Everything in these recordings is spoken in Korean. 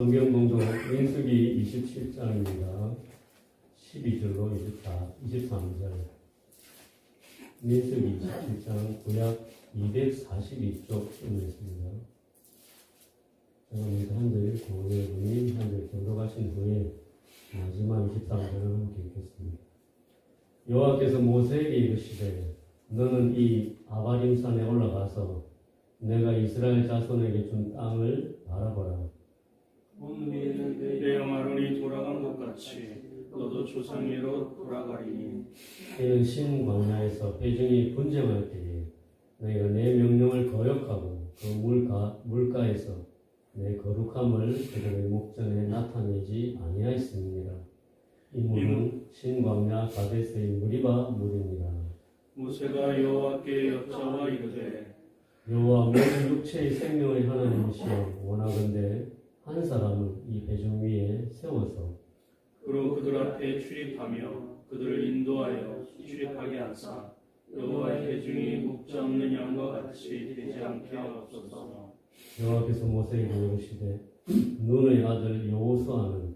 성경 공동 민수기 27장입니다. 12절로 23절. 민수기 27장 구약 242쪽 읽겠습니다. 제가 먼저 한절 고은혜님 한절 교독하신 후에 마지막 23절을 함께 읽겠습니다. 여호와께서 모세에게 이르시되 너는 이 아바림 산에 올라가서 내가 이스라엘 자손에게 준 땅을 바라보라. 오늘은 내 영아론이 돌아간 것 같이 너도 조상리로 돌아가리니 이는 신광야에서 회중이 분쟁할 때에 너희가 내 명령을 거역하고 그 물가에서 내 거룩함을 그들의 목전에 나타내지 아니하였음이니라. 이 물은 신광야 가데스의 무리바 물입니다. 모세가 여호와께 여짜와 이르되 여호와 모든 육체의 생명의 하나님이시여 원하건대 한 사람을 이 회중 위에 세워서 그로 그들 앞에 출입하며 그들을 인도하여 출입하게 하사 여호와의 회중이 목자 없는 양과 같이 되지 않게 하옵소서. 여호와께서 모세에게 이르시되 눈의 아들 여호수아는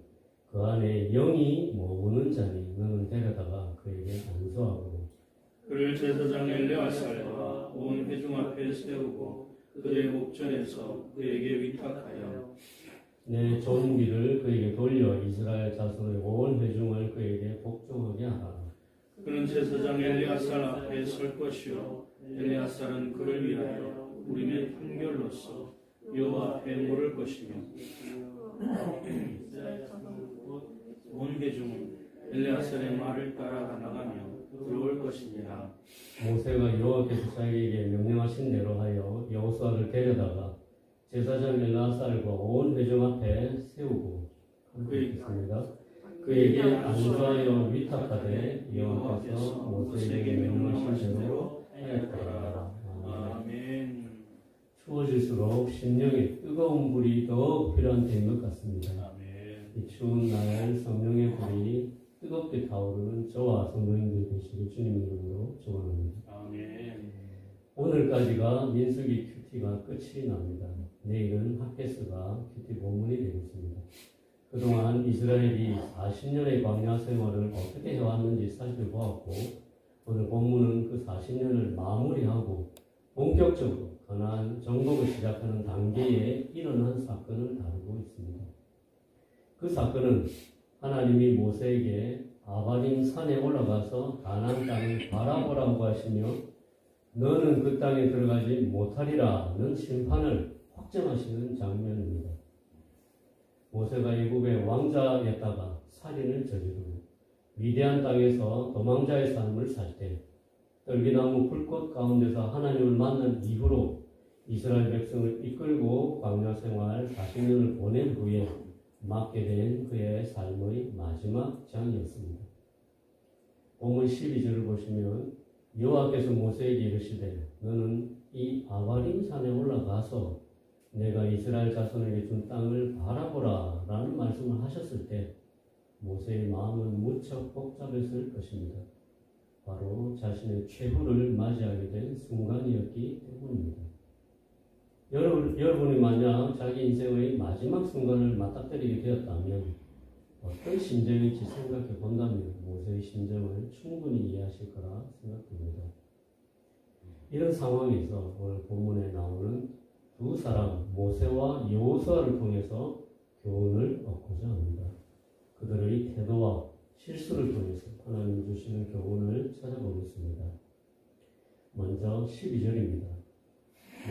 그 안에 영이 머무는 자니 너는 데려다가 그에게 안수하고 그를 제사장 엘레아살과 온 회중 앞에 세우고 그들의 목전에서 그에게 위탁하여 내 존귀를 그에게 돌려 이스라엘 자손의 온 회중을 그에게 복종하게 하라. 그는 제사장 엘레아살 앞에 설 것이요 엘레아살은 그를 위하여 우림의 판결로서 여호와 앞에 물을 것이며 온 회중은 엘레아살의 말을 따라 나가며 들어올 것이니라. 모세가 여호와께서 자기에게 명령하신 대로 하여 여호수아를 데려다가 제사장 엘레아살과 온 회중 앞에 세우고 그에게 안수하여 위탁하되 여호와께서 모세에게 명령하신 대로 하였더라. 아멘. 추워질수록 심령에 뜨거운 불이 더 필요한 때인 것 같습니다. 아멘. 이 추운 날 성령의 불이 뜨겁게 타오르는 저와 성도님들 되시길 주님 이름으로 축원합니다. 아멘. 오늘까지가 민수기 큐티가 끝이 납니다. 내일은 핫케스가 큐티 본문이 되겠습니다. 그동안 이스라엘이 40년의 광야 생활을 어떻게 해왔는지 살펴보았고 오늘 본문은 그 40년을 마무리하고 본격적으로 가나안 정복을 시작하는 단계에 일어난 사건을 다루고 있습니다. 그 사건은 하나님이 모세에게 아바림 산에 올라가서 가나안 땅을 바라보라고 하시며 너는 그 땅에 들어가지 못하리라는 심판을 확정하시는 장면입니다. 모세가 애굽의 왕자였다가 살인을 저지르고 위대한 땅에서 도망자의 삶을 살 때 떨기나무 불꽃 가운데서 하나님을 만난 이후로 이스라엘 백성을 이끌고 광야 생활 40년을 보낸 후에 맞게 된 그의 삶의 마지막 장이었습니다. 본문 12절을 보시면 여호와께서 모세에게 이르시되 너는 이 아바림 산에 올라가서 내가 이스라엘 자손에게 준 땅을 바라보라 라는 말씀을 하셨을 때 모세의 마음은 무척 복잡했을 것입니다. 바로 자신의 최후를 맞이하게 된 순간이었기 때문입니다. 여러분이 만약 자기 인생의 마지막 순간을 맞닥뜨리게 되었다면 어떤 심정일지 생각해 본다면 모세의 심정을 충분히 이해하실 거라 생각됩니다. 이런 상황에서 오늘 본문에 나오는 두 사람 모세와 여호수아를 통해서 교훈을 얻고자 합니다. 그들의 태도와 실수를 통해서 하나님 주시는 교훈을 찾아보겠습니다. 먼저 12절입니다.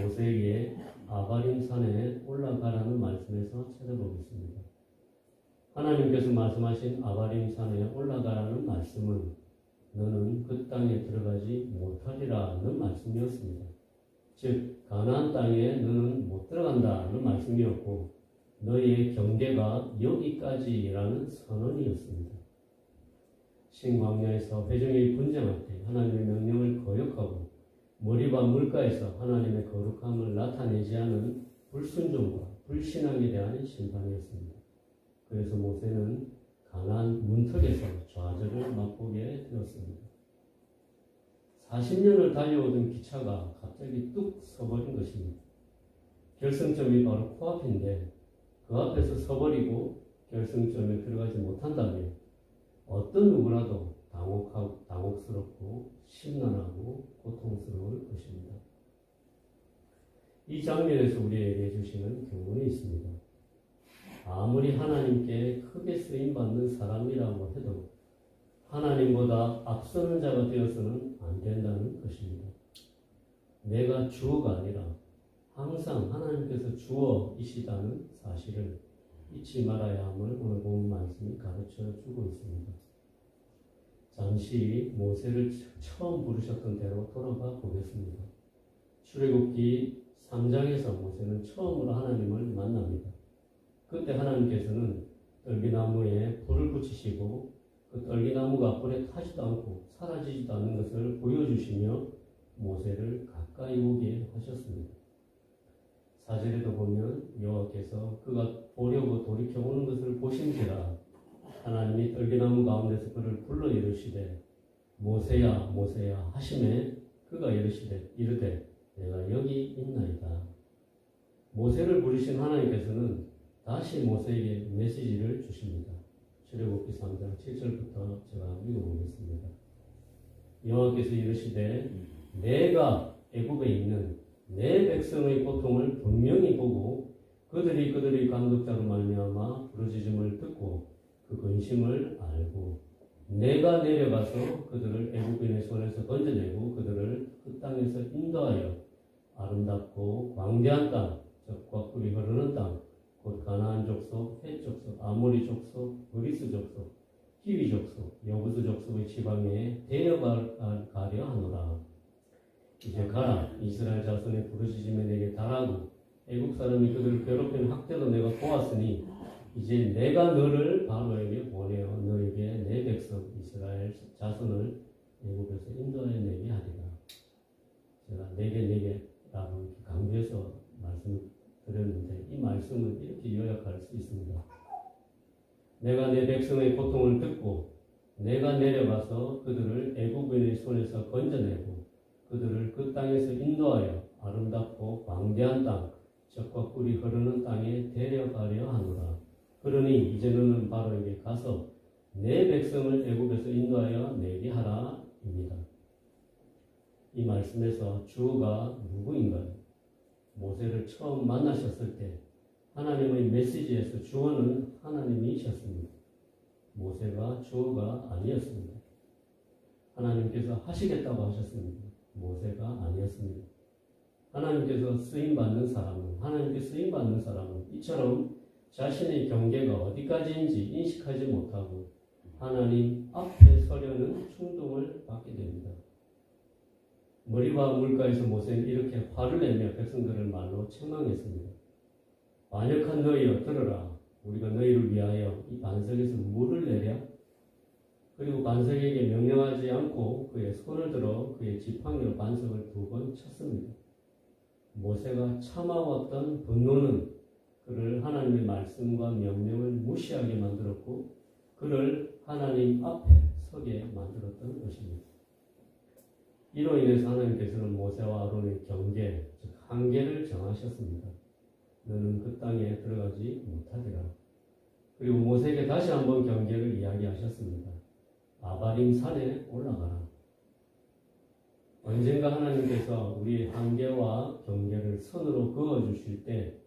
모세에게 아바림 산에 올라가라는 말씀에서 찾아보겠습니다. 하나님께서 말씀하신 아바림 산에 올라가라는 말씀은 너는 그 땅에 들어가지 못하리라는 말씀이었습니다. 즉 가나안 땅에 너는 못 들어간다는 말씀이었고 너희의 경계가 여기까지라는 선언이었습니다. 신광야에서 회중이 분쟁할 때 하나님의 명령을 거역하고 머리바 물가에서 하나님의 거룩함을 나타내지 않은 불순종과 불신앙에 대한 심판이었습니다. 그래서 모세는 가나안 문턱에서 좌절을 맛보게 되었습니다. 40년을 달려오던 기차가 갑자기 뚝 서버린 것입니다. 결승점이 바로 코앞인데 그 그 앞에서 서버리고 결승점에 들어가지 못한다면 어떤 누구라도 당혹스럽고 심란하고 고통스러울 것입니다. 이 장면에서 우리에게 주시는 교훈이 있습니다. 아무리 하나님께 크게 쓰임받는 사람이라고 해도 하나님보다 앞서는 자가 되어서는 안 된다는 것입니다. 내가 주어가 아니라 항상 하나님께서 주어이시다는 사실을 잊지 말아야 함을 오늘 본 말씀이 가르쳐 주고 있습니다. 잠시 모세를 처음 부르셨던 대로 돌아가 보겠습니다. 출애굽기 3장에서 모세는 처음으로 하나님을 만납니다. 그때 하나님께서는 떨기나무에 불을 붙이시고 그 떨기나무가 불에 타지도 않고 사라지지도 않는 것을 보여주시며 모세를 가까이 오게 하셨습니다. 4절에도 보면 여호와께서 그가 보려고 돌이켜 오는 것을 보신지라 하나님이 떨기나무 가운데서 그를 불러 이르시되 모세야 모세야 하시매 그가 이르되 내가 여기 있나이다. 모세를 부르신 하나님께서는 다시 모세에게 메시지를 주십니다. 출애굽기 3장 7절부터 제가 읽어보겠습니다. 여호와께서 이르시되 내가 애굽에 있는 내 백성의 고통을 분명히 보고 그들이 감독자로 말미암아 부르짖음을 듣고 그 근심을 알고 내가 내려가서 그들을 애굽인의 손에서 건져내고 그들을 그 땅에서 인도하여 아름답고 광대한 땅, 젖과 꿀이 흐르는 땅, 곧 가나안 족속, 헷 족속, 아모리 족속, 그리스 족속, 히위 족속, 여부스 족속의 지방에 데려가려 하노라. 이제 가라. 이스라엘 자손의 부르짖음에 내게 달하고 애국 사람이 그들을 괴롭히는 학대도 내가 보았으니 이제 내가 너를 바로에게 보내어 너에게 내 백성 이스라엘 자손을 애국에서 인도하여 내게 하리라. 제가 내게라고 강조해서 말씀드렸는데 이 말씀은 이렇게 요약할 수 있습니다. 내가 내 백성의 고통을 듣고 내가 내려가서 그들을 애국인의 손에서 건져내고 그들을 그 땅에서 인도하여 아름답고 광대한 땅, 젖과 꿀이 흐르는 땅에 데려가려 하노라. 그러니 이제 너는 바로에게 가서 내 백성을 애굽에서 인도하여 내게 하라입니다. 이 말씀에서 주어가 누구인가요? 모세를 처음 만나셨을 때 하나님의 메시지에서 주어는 하나님이셨습니다. 모세가 주어가 아니었습니다. 하나님께서 하시겠다고 하셨습니다. 모세가 아니었습니다. 하나님께서 쓰임받는 사람은 이처럼 자신의 경계가 어디까지인지 인식하지 못하고 하나님 앞에 서려는 충동을 받게 됩니다. 머리와 물가에서 모세는 이렇게 화를 내며 백성들을 말로 책망했습니다. 완역한 너희여 들어라. 우리가 너희를 위하여 이 반석에서 물을 내랴. 그리고 반석에게 명령하지 않고 그의 손을 들어 그의 지팡이로 반석을 2번 쳤습니다. 모세가 참아왔던 분노는 그를 하나님의 말씀과 명령을 무시하게 만들었고 그를 하나님 앞에 서게 만들었던 것입니다. 이로 인해서 하나님께서는 모세와 아론의 경계, 즉 한계를 정하셨습니다. 너는 그 땅에 들어가지 못하리라. 그리고 모세에게 다시 한번 경계를 이야기하셨습니다. 아바림 산에 올라가라. 언젠가 하나님께서 우리의 한계와 경계를 선으로 그어주실 때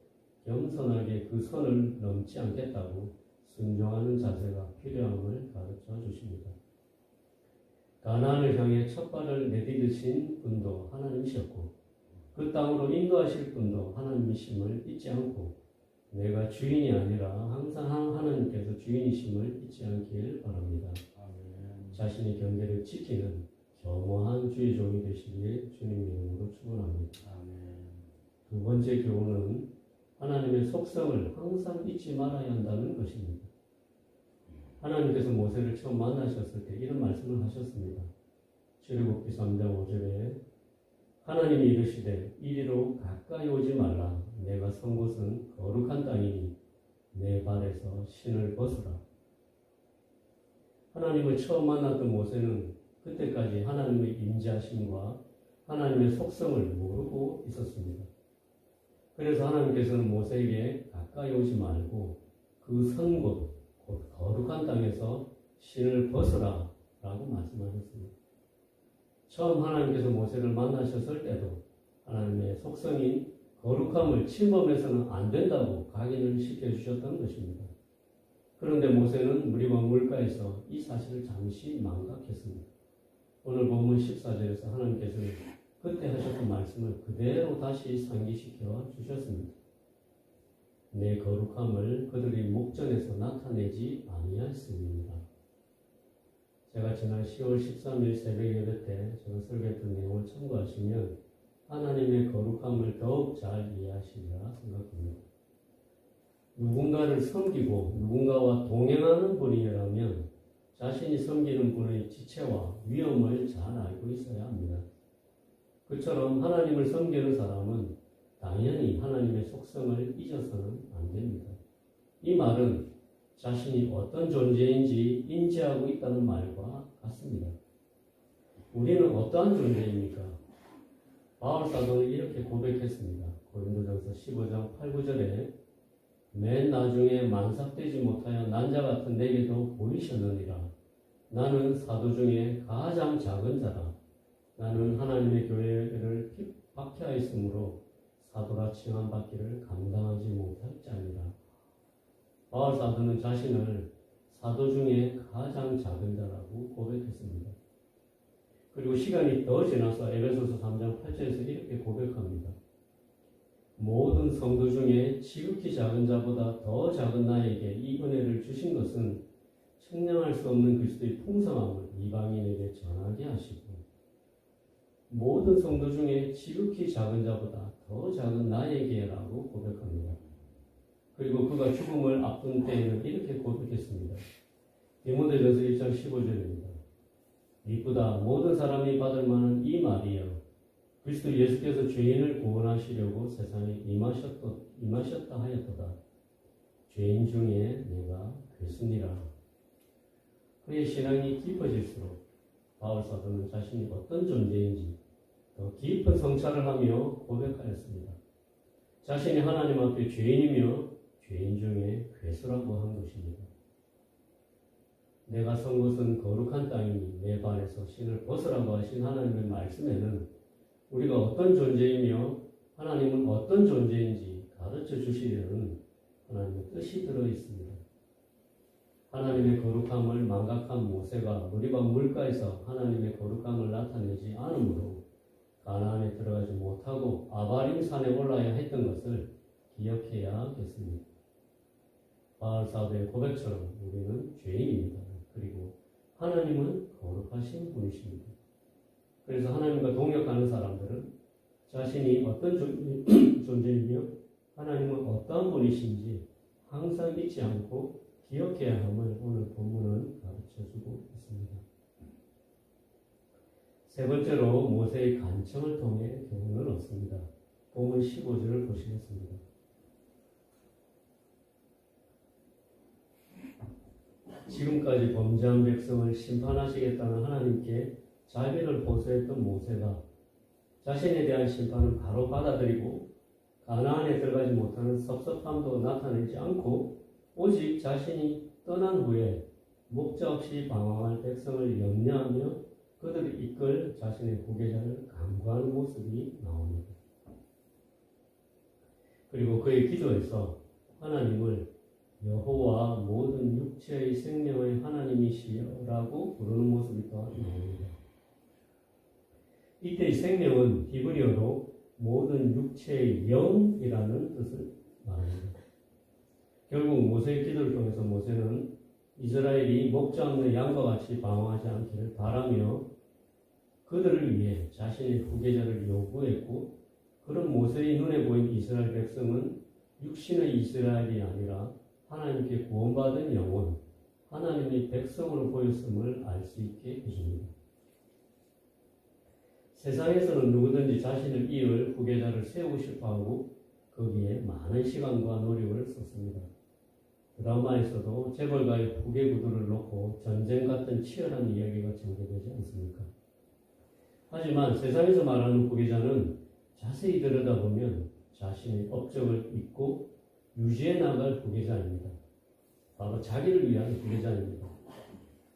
겸손하게 그 선을 넘지 않겠다고 순종하는 자세가 필요함을 가르쳐 주십니다. 가나안을 향해 첫 발을 내디디신 분도 하나님이셨고 그 땅으로 인도하실 분도 하나님이심을 잊지 않고 내가 주인이 아니라 항상 하나님께서 주인이심을 잊지 않길 바랍니다. 자신의 경계를 지키는 겸허한 주의 종이 되시길 주님의 이름으로 축원합니다. 두 번째 교훈은 하나님의 속성을 항상 잊지 말아야 한다는 것입니다. 하나님께서 모세를 처음 만나셨을 때 이런 말씀을 하셨습니다. 출애굽기 3장 5절에 하나님이 이르시되 이리로 가까이 오지 말라. 내가 선 곳은 거룩한 땅이니 내 발에서 신을 벗으라. 하나님을 처음 만났던 모세는 그때까지 하나님의 임재하심과 하나님의 속성을 모르고 있었습니다. 그래서 하나님께서는 모세에게 가까이 오지 말고 그 선곳, 곧 거룩한 땅에서 신을 벗으라 라고 말씀하셨습니다. 처음 하나님께서 모세를 만나셨을 때도 하나님의 속성인 거룩함을 침범해서는 안 된다고 각인을 시켜주셨던 것입니다. 그런데 모세는 무리와 물가에서 이 사실을 잠시 망각했습니다. 오늘 본문 14절에서 하나님께서는 그때 하셨던 말씀을 그대로 다시 상기시켜 주셨습니다. 내 거룩함을 그들의 목전에서 나타내지 아니하였습니다. 제가 지난 10월 13일 새벽 예배 때 제가 설교했던 내용을 참고하시면 하나님의 거룩함을 더욱 잘 이해하시리라 생각합니다. 누군가를 섬기고 누군가와 동행하는 분이라면 자신이 섬기는 분의 지체와 위험을 잘 알고 있어야 합니다. 그처럼 하나님을 섬기는 사람은 당연히 하나님의 속성을 잊어서는 안 됩니다. 이 말은 자신이 어떤 존재인지 인지하고 있다는 말과 같습니다. 우리는 어떠한 존재입니까? 바울 사도는 이렇게 고백했습니다. 고린도전서 15장 8, 9절에 맨 나중에 만삭되지 못하여 난자 같은 내게도 보이셨느니라. 나는 사도 중에 가장 작은 자라. 나는 하나님의 교회를 박해하였으므로 사도라 칭함받기를 감당하지 못할 자니라. 바울 사도는 자신을 사도 중에 가장 작은 자라고 고백했습니다. 그리고 시간이 더 지나서 에베소서 3장 8절에서 이렇게 고백합니다. 모든 성도 중에 지극히 작은 자보다 더 작은 나에게 이 은혜를 주신 것은 측량할 수 없는 그리스도의 풍성함을 이방인에게 전하게 하시고 모든 성도 중에 지극히 작은 자보다 더 작은 나에게라고 고백합니다. 그리고 그가 죽음을 앞둔 때에는 이렇게 고백했습니다. 디모데전서 1장 15절입니다. 이보다 모든 사람이 받을 만한 이 말이여 그리스도 예수께서 죄인을 구원하시려고 세상에 임하셨다 하였도다. 죄인 중에 내가 괴순이라. 그의 신앙이 깊어질수록 바울 사도는 자신이 어떤 존재인지 더 깊은 성찰을 하며 고백하였습니다. 자신이 하나님 앞에 죄인이며 죄인 중에 괴수라고 한 것입니다. 내가 선 곳은 거룩한 땅이니 내 발에서 신을 벗으라고 하신 하나님의 말씀에는 우리가 어떤 존재이며 하나님은 어떤 존재인지 가르쳐 주시려는 하나님의 뜻이 들어 있습니다. 하나님의 거룩함을 망각한 모세가 무리바 물가에서 하나님의 거룩함을 나타내지 않으므로 가나안에 들어가지 못하고 아바림 산에 올라야 했던 것을 기억해야겠습니다. 바울 사도의 고백처럼 우리는 죄인입니다. 그리고 하나님은 거룩하신 분이십니다. 그래서 하나님과 동역하는 사람들은 자신이 어떤 존재이며 하나님은 어떠한 분이신지 항상 잊지 않고 기억해야 함을 오늘 본문은 가르쳐주고 있습니다. 세 번째로 모세의 간청을 통해 교훈을 얻습니다. 본문 15절을 보시겠습니다. 지금까지 범죄한 백성을 심판하시겠다는 하나님께 자비를 호소했던 모세가 자신에 대한 심판을 바로 받아들이고 가나안에 들어가지 못하는 섭섭함도 나타내지 않고 오직 자신이 떠난 후에 목자 없이 방황할 백성을 염려하며 그들을 이끌 자신의 후계자를 간구하는 모습이 나옵니다. 그리고 그의 기도에서 하나님을 여호와 모든 육체의 생명의 하나님이시여라고 부르는 모습이 또한 나옵니다. 이때 이 생명은 히브리어로 모든 육체의 영이라는 뜻을 말합니다. 결국 모세의 기도를 통해서 모세는 이스라엘이 목자 없는 양과 같이 방황하지 않기를 바라며 그들을 위해 자신의 후계자를 요구했고 그런 모세의 눈에 보인 이스라엘 백성은 육신의 이스라엘이 아니라 하나님께 구원받은 영혼, 하나님의 백성으로 보였음을 알 수 있게 해줍니다. 세상에서는 누구든지 자신을 이을 후계자를 세우고 싶어하고 거기에 많은 시간과 노력을 썼습니다. 드라마에서도 재벌가의 후계 구도를 놓고 전쟁 같은 치열한 이야기가 전개되지 않습니까? 하지만 세상에서 말하는 후계자는 자세히 들여다보면 자신의 업적을 잊고 유지해 나갈 후계자입니다. 바로 자기를 위한 후계자입니다.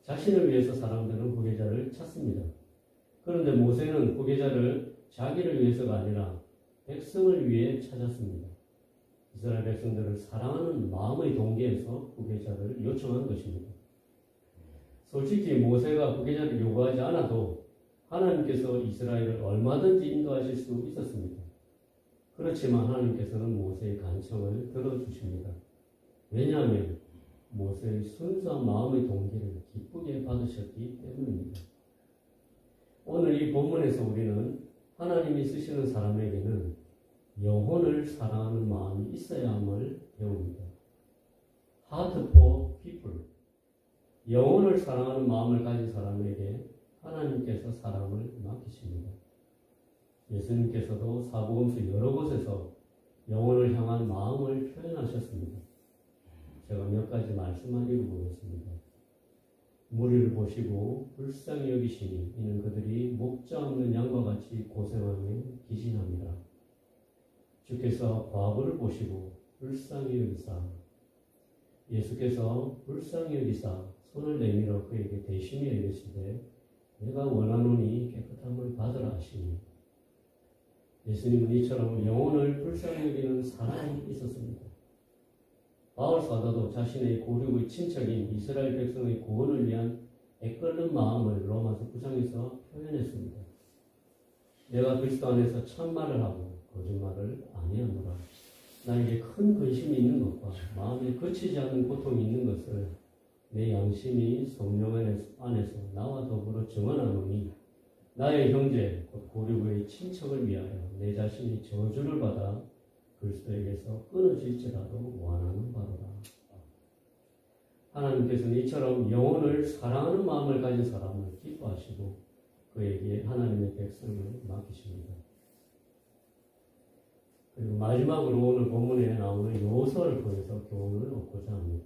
자신을 위해서 사람들은 후계자를 찾습니다. 그런데 모세는 후계자를 자기를 위해서가 아니라 백성을 위해 찾았습니다. 이스라엘 백성들을 사랑하는 마음의 동기에서 후계자를 요청한 것입니다. 솔직히 모세가 후계자를 요구하지 않아도 하나님께서 이스라엘을 얼마든지 인도하실 수 있었습니다. 그렇지만 하나님께서는 모세의 간청을 들어주십니다. 왜냐하면 모세의 순수한 마음의 동기를 기쁘게 받으셨기 때문입니다. 오늘 이 본문에서 우리는 하나님이 쓰시는 사람에게는 영혼을 사랑하는 마음이 있어야 함을 배웁니다. Heart for people. 영혼을 사랑하는 마음을 가진 사람에게 하나님께서 사랑을 맡기십니다. 예수님께서도 사복음서 여러 곳에서 영혼을 향한 마음을 표현하셨습니다. 제가 몇 가지 말씀만 읽어보겠습니다. 무리를 보시고 불쌍히 여기시니 이는 그들이 목자 없는 양과 같이 고생하며 기진합니다. 주께서 과부를 보시고 불쌍히 여기사 예수께서 불쌍히 여기사 손을 내밀어 그에게 대심히 이르시되 내가 원하노니 깨끗함을 받으라 하시니 예수님은 이처럼 영혼을 불쌍히 여기는 사랑이 있었습니다. 바울 사도도 자신의 고륙의 친척인 이스라엘 백성의 구원을 위한 애끓는 마음을 로마서 9장에서 표현했습니다. 내가 그리스도 안에서 참말을 하고 거짓말을 아니하노라. 나에게 큰 근심이 있는 것과 마음에 거치지 않는 고통이 있는 것을 내 양심이 성령 안에서 나와 더불어 증언하노니 나의 형제 곧 고륙의 친척을 위하여 내 자신이 저주를 받아 그리스도에게서 끊어질지라도 원하는 바로다. 하나님께서는 이처럼 영혼을 사랑하는 마음을 가진 사람을 기뻐하시고 그에게 하나님의 백성을 맡기십니다. 그리고 마지막으로 오늘 본문에 나오는 요소를 통해서 교훈을 얻고자 합니다.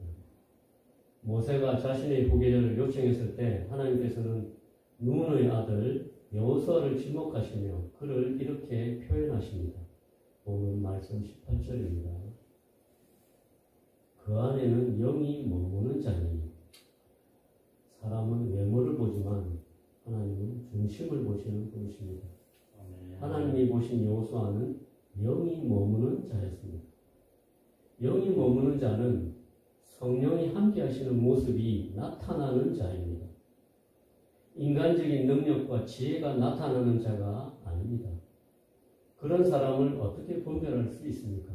모세가 자신의 후계자를 요청했을 때 하나님께서는 눈의 아들 여호수아를 지목하시며 그를 이렇게 표현하십니다. 본문 말씀 18절입니다. 그 안에는 영이 머무는 자니 사람은 외모를 보지만 하나님은 중심을 보시는 분이십니다. 하나님이 보신 여호수아는 영이 머무는 자였습니다. 영이 머무는 자는 성령이 함께 하시는 모습이 나타나는 자입니다. 인간적인 능력과 지혜가 나타나는 자가 아닙니다. 그런 사람을 어떻게 분별할 수 있습니까?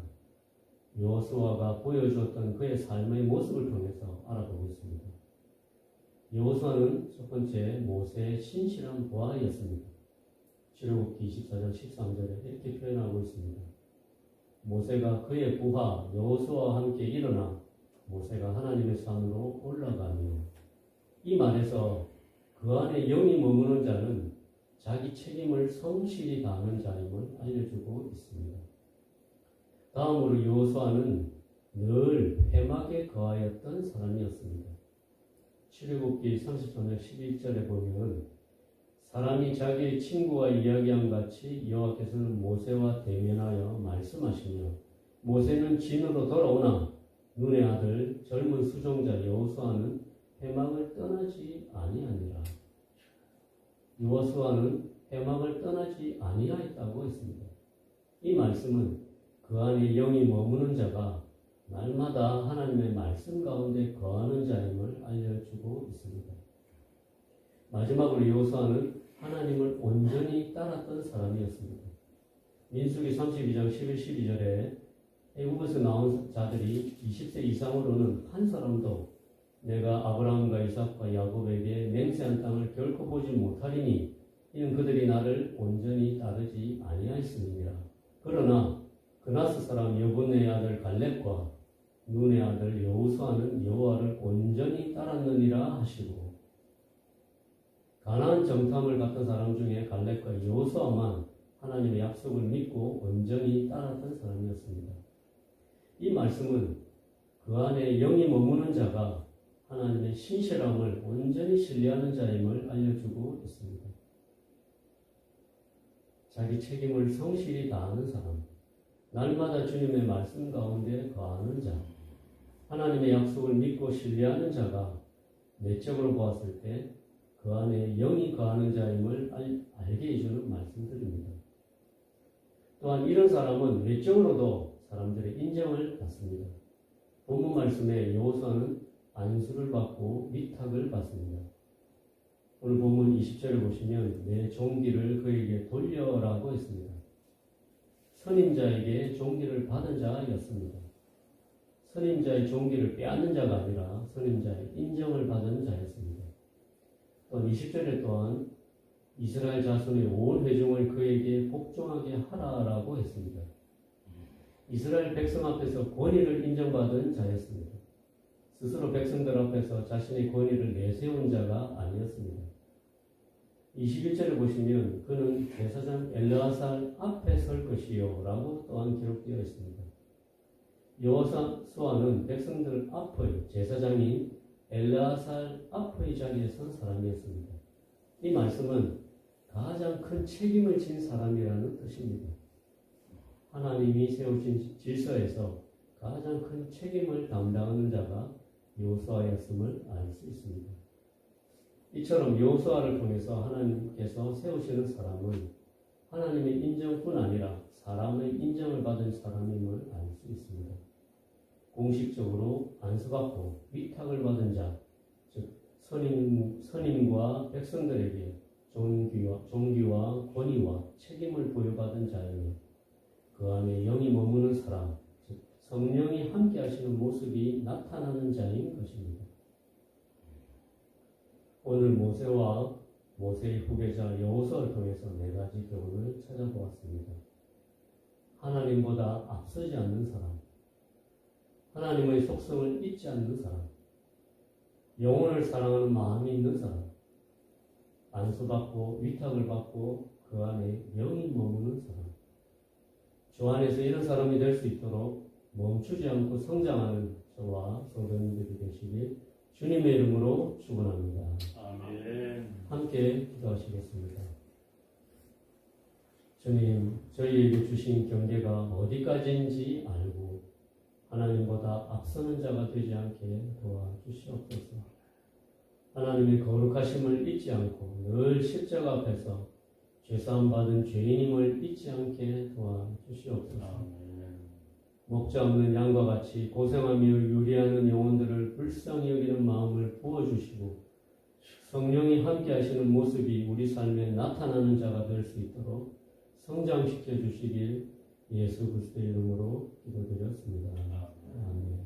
여호수아가 보여주었던 그의 삶의 모습을 통해서 알아보고 있습니다. 여호수아는 첫 번째 모세의 신실한 부하였습니다. 출애굽기 24장 13절에 이렇게 표현하고 있습니다. 모세가 그의 부하 여호수아와 함께 일어나 모세가 하나님의 산으로 올라가며 이 말에서 그 안에 영이 머무는 자는 자기 책임을 성실히 다하는 자임을 알려주고 있습니다. 다음으로 여호수아는 늘 회막에 거하였던 사람이었습니다. 출애굽기 33장 11절에 보면 사람이 자기의 친구와 이야기한 같이 여호와께서는 모세와 대면하여 말씀하시며 모세는 진으로 돌아오나 눈의 아들 젊은 수종자 여호수아는 회막을 떠나지 아니하니라. 여호수아는 회막을 떠나지 아니하였다고 했습니다. 이 말씀은 그 안에 영이 머무는 자가 날마다 하나님의 말씀 가운데 거하는 자임을 알려주고 있습니다. 마지막으로 여호수아는 하나님을 온전히 따랐던 사람이었습니다. 민수기 32장 11, 12절에 애굽에서 나온 자들이 20세 이상으로는 한 사람도 내가 아브라함과 이삭과 야곱에게 맹세한 땅을 결코 보지 못하리니 이는 그들이 나를 온전히 따르지 아니하였음이니라. 그러나 그나스 사람 여분의 아들 갈렙과 눈의 아들 여호수아는 여호와를 온전히 따랐느니라 하시고 가나안 정탐을 갔던 사람 중에 갈렙과 여호수아만 하나님의 약속을 믿고 온전히 따랐던 사람이었습니다. 이 말씀은 그 안에 영이 머무는 자가 하나님의 신실함을 온전히 신뢰하는 자임을 알려주고 있습니다. 자기 책임을 성실히 다하는 사람, 날마다 주님의 말씀 가운데 거하는 자, 하나님의 약속을 믿고 신뢰하는 자가 내적으로 보았을 때 그 안에 영이 거하는 자임을 알게 해주는 말씀들입니다. 또한 이런 사람은 내적으로도 사람들의 인정을 받습니다. 본문 말씀에 여호수아는 안수를 받고 위탁을 받습니다. 오늘 본문 20절을 보시면 내 종기를 그에게 돌려라고 했습니다. 선임자에게 종기를 받은 자였습니다. 선임자의 종기를 빼앗는 자가 아니라 선임자의 인정을 받은 자였습니다. 또 20절에 또한 이스라엘 자손의 온 회중을 그에게 복종하게 하라라고 했습니다. 이스라엘 백성 앞에서 권위를 인정받은 자였습니다. 스스로 백성들 앞에서 자신의 권위를 내세운 자가 아니었습니다. 21절을 보시면 그는 제사장 엘르아살 앞에 설 것이요 라고 또한 기록되어 있습니다. 여호수아는 백성들 앞의 제사장인 엘르아살 앞의 자리에 선 사람이었습니다. 이 말씀은 가장 큰 책임을 진 사람이라는 뜻입니다. 하나님이 세우신 질서에서 가장 큰 책임을 담당하는 자가 여호수아였음을 알 수 있습니다. 이처럼 여호수아를 통해서 하나님께서 세우시는 사람은 하나님의 인정뿐 아니라 사람의 인정을 받은 사람임을 알 수 있습니다. 공식적으로 안수받고 위탁을 받은 자, 즉 선임과 백성들에게 종기와 권위와 책임을 부여받은 자이며 그 안에 영이 머무는 사람, 즉 성령이 함께 하시는 모습이 나타나는 자인 것입니다. 오늘 모세와 모세의 후계자 여호수아를 통해서 네 가지 교훈을 찾아보았습니다. 하나님보다 앞서지 않는 사람, 하나님의 속성을 잊지 않는 사람, 영혼을 사랑하는 마음이 있는 사람, 안수받고 위탁을 받고 그 안에 영이 머무는 사람. 주 안에서 이런 사람이 될 수 있도록 멈추지 않고 성장하는 저와 성도님들이 되시길 주님의 이름으로 축원합니다. 아멘. 함께 기도하시겠습니다. 주님, 저희에게 주신 경계가 어디까지인지 알고 하나님보다 앞서는 자가 되지 않게 도와주시옵소서. 하나님의 거룩하심을 잊지 않고 늘 십자가 앞에서 죄사함 받은 죄인임을 잊지 않게 도와주시옵소서. 목자 없는 양과 같이 고생하며 유리하는 영혼들을 불쌍히 여기는 마음을 부어주시고 성령이 함께 하시는 모습이 우리 삶에 나타나는 자가 될 수 있도록 성장시켜 주시길 예수 그리스도의 이름으로 기도드렸습니다. 아멘.